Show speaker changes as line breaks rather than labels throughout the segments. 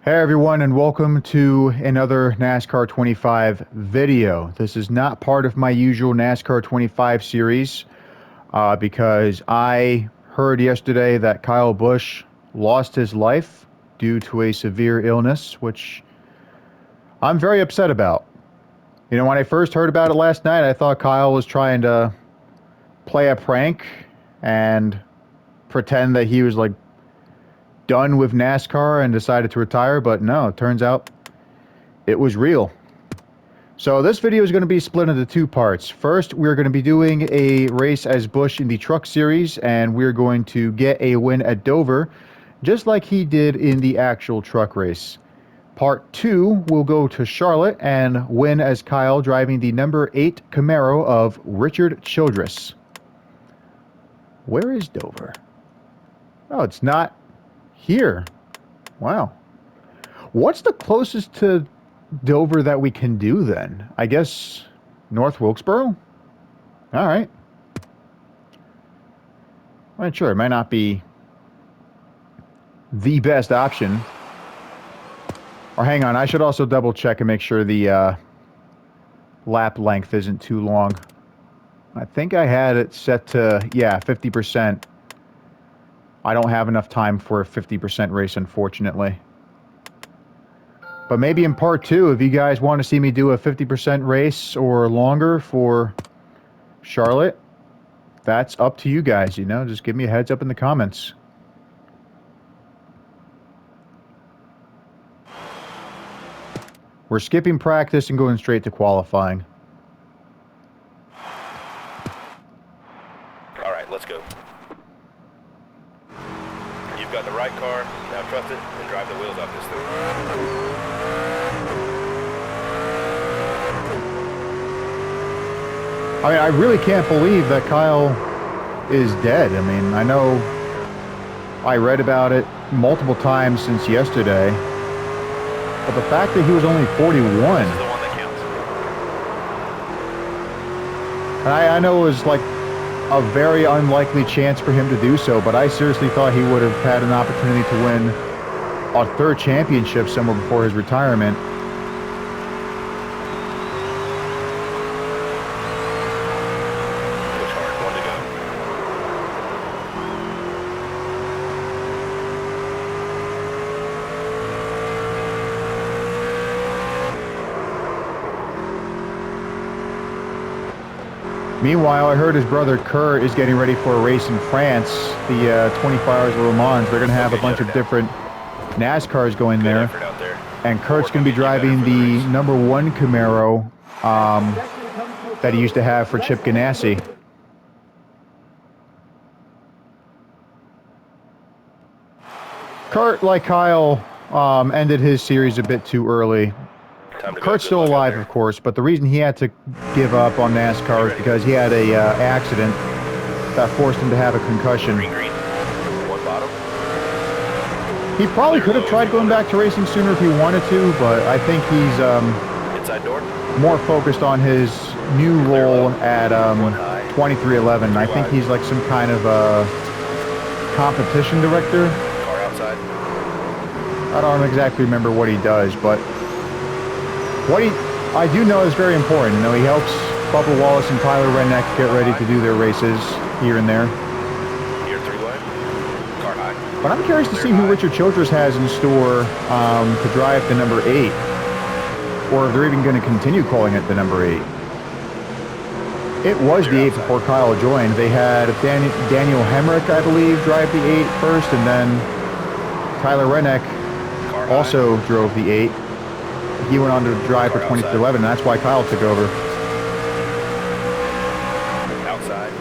Hey everyone, and welcome to another NASCAR 25 video. This is not part of my usual NASCAR 25 series because I heard yesterday that Kyle Busch lost his life due to a severe illness, which I'm very upset about. You know, when I first heard about it last night, I thought Kyle was trying to play a prank and pretend that he was like done with NASCAR and decided to retire, but no, it turns out it was real. So this video is going to be split into two parts. First, we're going to be doing a race as Busch in the Truck Series, and we're going to get a win at Dover, just like he did in the actual truck race. Part 2, we'll go to Charlotte and win as Kyle driving the number 8 Camaro of Richard Childress. Where is Dover? Oh, it's not here. Wow. What's the closest to Dover that we can do then? I guess North Wilkesboro? All right. I'm not sure. It might not be the best option. Or hang on, I should also double check and make sure the lap length isn't too long. I think I had it set to, 50%. I don't have enough time for a 50% race, unfortunately. But maybe in part 2, if you guys want to see me do a 50% race or longer for Charlotte, that's up to you guys, you know. Just give me a heads up in the comments. We're skipping practice and going straight to qualifying.
All right, let's go. You've got the right car. Now trust it and drive the wheels off this thing.
I mean, I really can't believe that Kyle is dead. I mean, I know I read about it multiple times since yesterday, but the fact that he was only 41.
This is the one that counts.
And I know it was like a very unlikely chance for him to do so, but I seriously thought he would have had an opportunity to win a third championship somewhere before his retirement.
Push hard, one to go.
Meanwhile, I heard his brother Kurt is getting ready for a race in France, the 24 Hours of Le Mans. They're going to have a bunch of different NASCARs going there. And Kurt's going to be driving the number 1 Camaro that he used to have for Chip Ganassi. Kurt, like Kyle, ended his series a bit too early. Kurt's still alive, of course, but the reason he had to give up on NASCAR is because he had a accident that forced him to have a concussion.
Green. One bottom.
He probably could have tried going back to racing sooner if he wanted to, but I think he's
Inside door.
more focused on his new role at 2311. I think he's like some kind of a competition director.
Car outside.
I don't exactly remember what he does, but what I do know is very important. You know, he helps Bubba Wallace and Tyler Redneck get ready to do their races here and there.
Here, 3 wide. Car high.
But I'm curious to see who Richard Childress has in store to drive the number 8. Or if they're even going to continue calling it the number 8. It was the 8 before Kyle joined. They had Daniel Hemrick, I believe, drive the 8 first, and then Tyler Redneck also drove the 8. He went on to drive for 2311, and that's why Kyle took over.
Outside.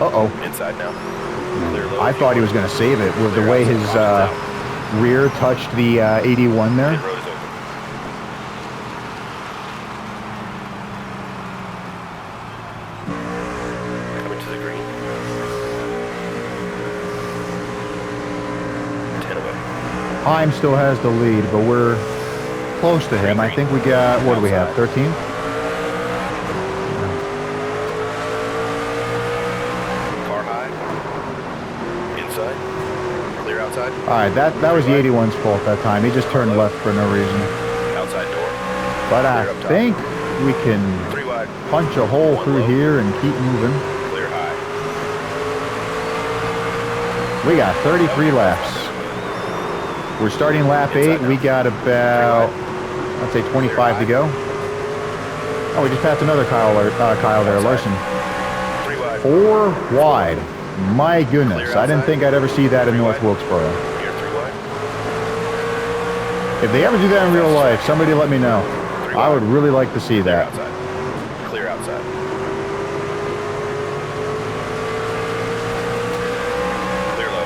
Uh-oh.
Inside now.
I thought he was going to save it with the way his rear touched the 81 there.
Road is open. Coming to the green. 10 away.
Heim still has the lead, but we're close to him. I think we got, what do we have, 13?
Car high. Inside. Clear outside. outside.
All right, that was the 81's fault that time. He just turned left for no reason.
Outside door.
But I think we can
3 wide.
punch a hole through here and keep moving.
Clear high.
We got 33 laps. We're starting lap 8. We got about, let's say, 25 to go. Oh, we just passed another Kyle there, Larson.
3 wide.
4 wide. My goodness, I didn't think I'd ever see that in North Wilkesboro.
Here, 3 wide.
If they ever do that in real life, somebody let me know. I would really like to see that.
Clear outside. Clear low.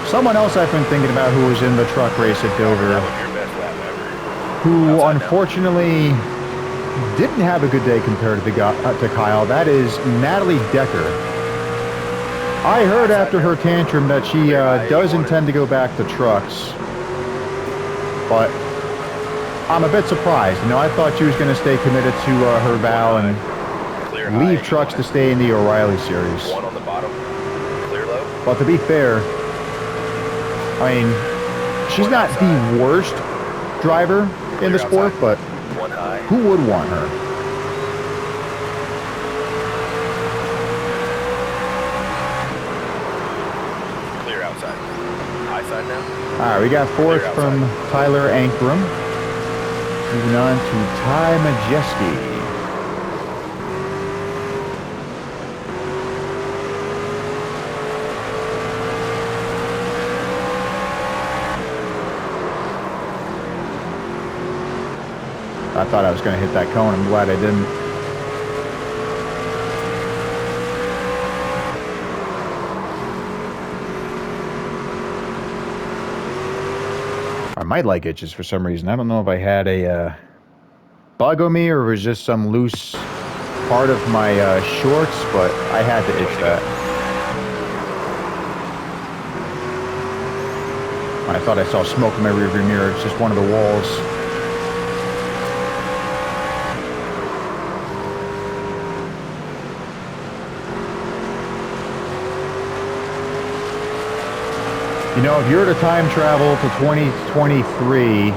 Someone else I've been thinking about who was in the truck race at Dover,
That was your best lap ever.
who
Outside
unfortunately didn't have a good day compared to Kyle. That is Natalie Decker. I heard after her tantrum that she does intend to go back to trucks, but I'm a bit surprised. You know, I thought she was going to stay committed to her vow and
Clear
leave
high,
trucks to stay in the O'Reilly series.
1 on the bottom. Clear low.
But to be fair, I mean, she's not the worst driver in the sport, but
1 high.
who would want her?
Clear outside. High side now.
All right, we got 4th from Tyler Ankrum. Moving on to Ty Majeski. I thought I was going to hit that cone. I'm glad I didn't. I might like itches for some reason. I don't know if I had a bug on me or it was just some loose part of my shorts, but I had to itch that. I thought I saw smoke in my rearview mirror. It's just one of the walls. You know, if you were to time travel to 2023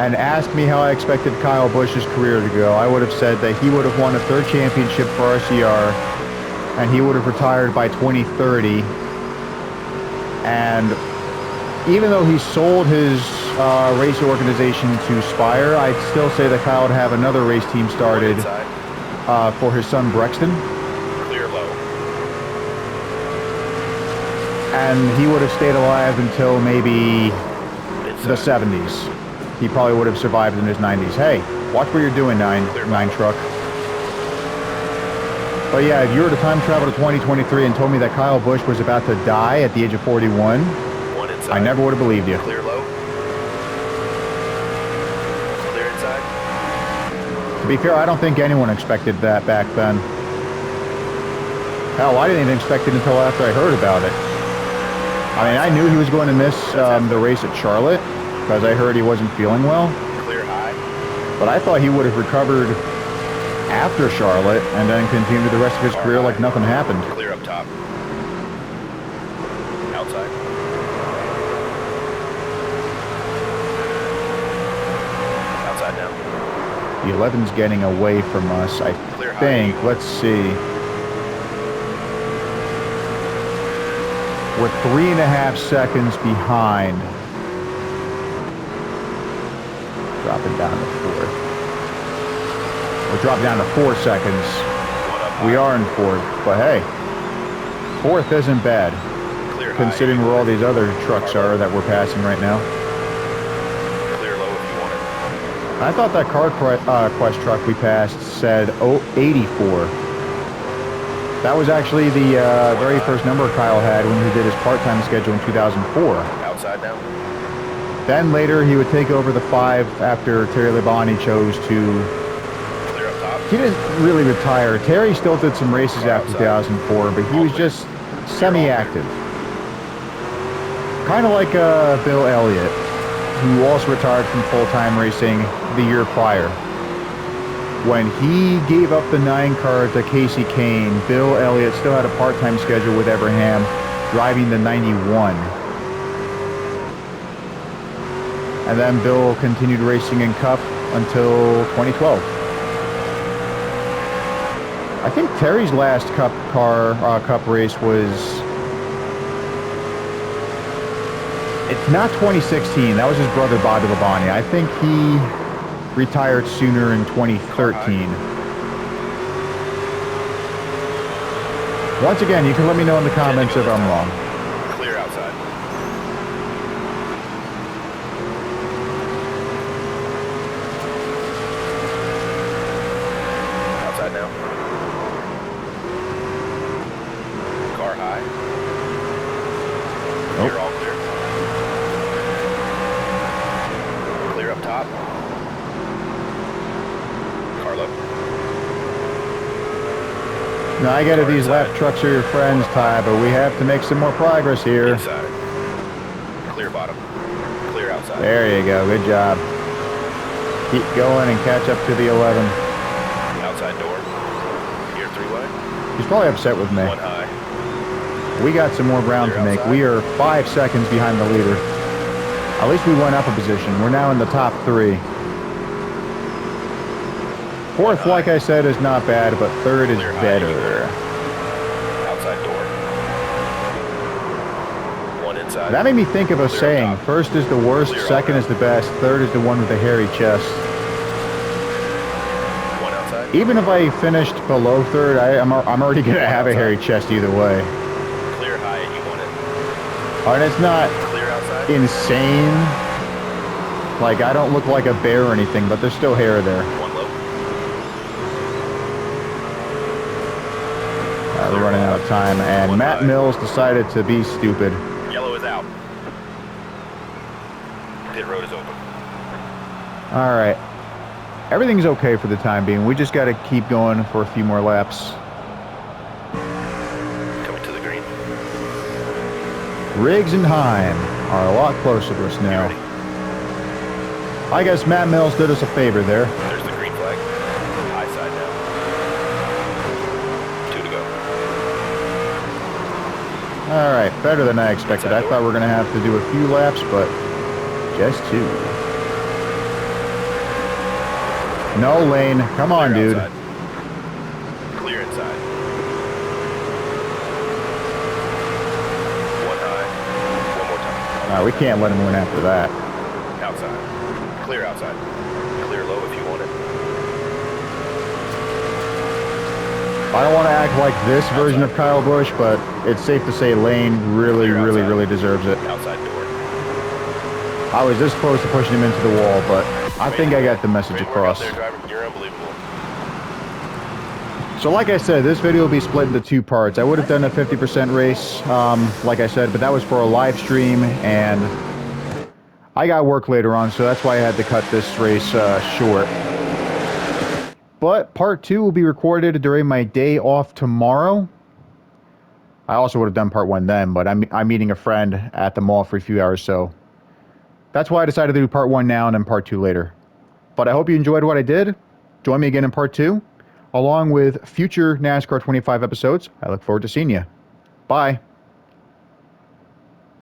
and ask me how I expected Kyle Busch's career to go, I would have said that he would have won a 3rd championship for RCR and he would have retired by 2030. And even though he sold his race organization to Spire, I'd still say that Kyle would have another race team started for his son Brexton.
Clear low.
And he would have stayed alive until maybe the 70s. He probably would have survived in his 90s. Hey, watch what you're doing, nine truck. But yeah, if you were to time travel to 2023 and told me that Kyle Busch was about to die at the age of 41, I never would have believed you.
Clear low. Clear inside.
To be fair, I don't think anyone expected that back then. Hell, I didn't even expect it until after I heard about it. I mean, I knew he was going to miss the race at Charlotte because I heard he wasn't feeling well.
Clear high.
But I thought he would have recovered after Charlotte and then continued the rest of his career like nothing happened.
Clear up top. Outside. Outside now.
The 11's getting away from us, I think. Let's see. We're 3.5 seconds behind. Dropping down to 4th. We're dropping down to 4 seconds. We are in 4th, but hey, 4th isn't bad, considering where all these other trucks are that we're passing right now.
Clear low if you want it.
I thought that Car Quest truck we passed said 84. That was actually the very first number Kyle had when he did his part-time schedule in 2004.
Outside now.
Then later he would take over the 5 after Terry Labonte chose to.
Clear up top.
He didn't really retire. Terry still did some races after 2004, but he was just semi-active. Kind of like Bill Elliott, who also retired from full-time racing the year prior. when he gave up the 9 car to Casey Kane, Bill Elliott still had a part-time schedule with Everham, driving the 91. And then Bill continued racing in Cup until 2012. I think Terry's last Cup race was... It's not 2016. That was his brother Bobby Labonte. I think he retired sooner in 2013. Once again, you can let me know in the comments if I'm wrong.
Clear outside. Outside now. Car high.
Nope.
You're all clear. Clear up top. Car low.
Now, I get it, these lap trucks are your friends, Ty, but we have to make some more progress here.
Inside. Clear bottom. Clear outside.
There you go, good job. Keep going and catch up to the 11.
Outside door. Here, 3-way.
He's probably upset with me.
1 high.
We got some more ground to make. We are 5 seconds behind the leader. At least we went up a position. We're now in the top 3. 4th, like I said, is not bad, but 3rd is better.
Outside door. 1 inside.
That made me think of a saying. 1st is the worst, 2nd is the best, 3rd is the one with the hairy chest.
1 outside.
Even if I finished below 3rd, I'm already going to have a hairy chest either way.
Clear high and you want it.
And it's not
Clear outside.
insane. Like, I don't look like a bear or anything, but there's still hair there.
1 low.
We're running out of time, and Matt Mills decided to be stupid.
Yellow is out. Pit road is open.
All right. Everything's okay for the time being. We just got to keep going for a few more laps.
Coming to the green.
Riggs and Heim are a lot closer to us now. I guess Matt Mills did us a favor there.
There's the green flag. High side now. 2 to go.
All right, better than I expected. I thought we were going to have to do a few laps, but just 2. No lane. Come on,
Clear
dude.
outside. Clear inside. 1 high. 1 more time.
No, we can't let him win after that.
Outside. Clear outside. Clear low if you want it.
I don't want to act like this version of Kyle Busch, but it's safe to say Lane really deserves it.
Outside door.
I was this close to pushing him into the wall, but I think I got the message
Great work out
across.
there, driver. You're unbelievable.
So like I said, this video will be split into 2 parts. I would have done a 50% race, like I said, but that was for a live stream, and I got work later on, so that's why I had to cut this race short. But part 2 will be recorded during my day off tomorrow. I also would have done part 1 then, but I'm meeting a friend at the mall for a few hours, so that's why I decided to do part 1 now and then part 2 later. But I hope you enjoyed what I did. Join me again in part 2, along with future NASCAR 25 episodes. I look forward to seeing you. Bye.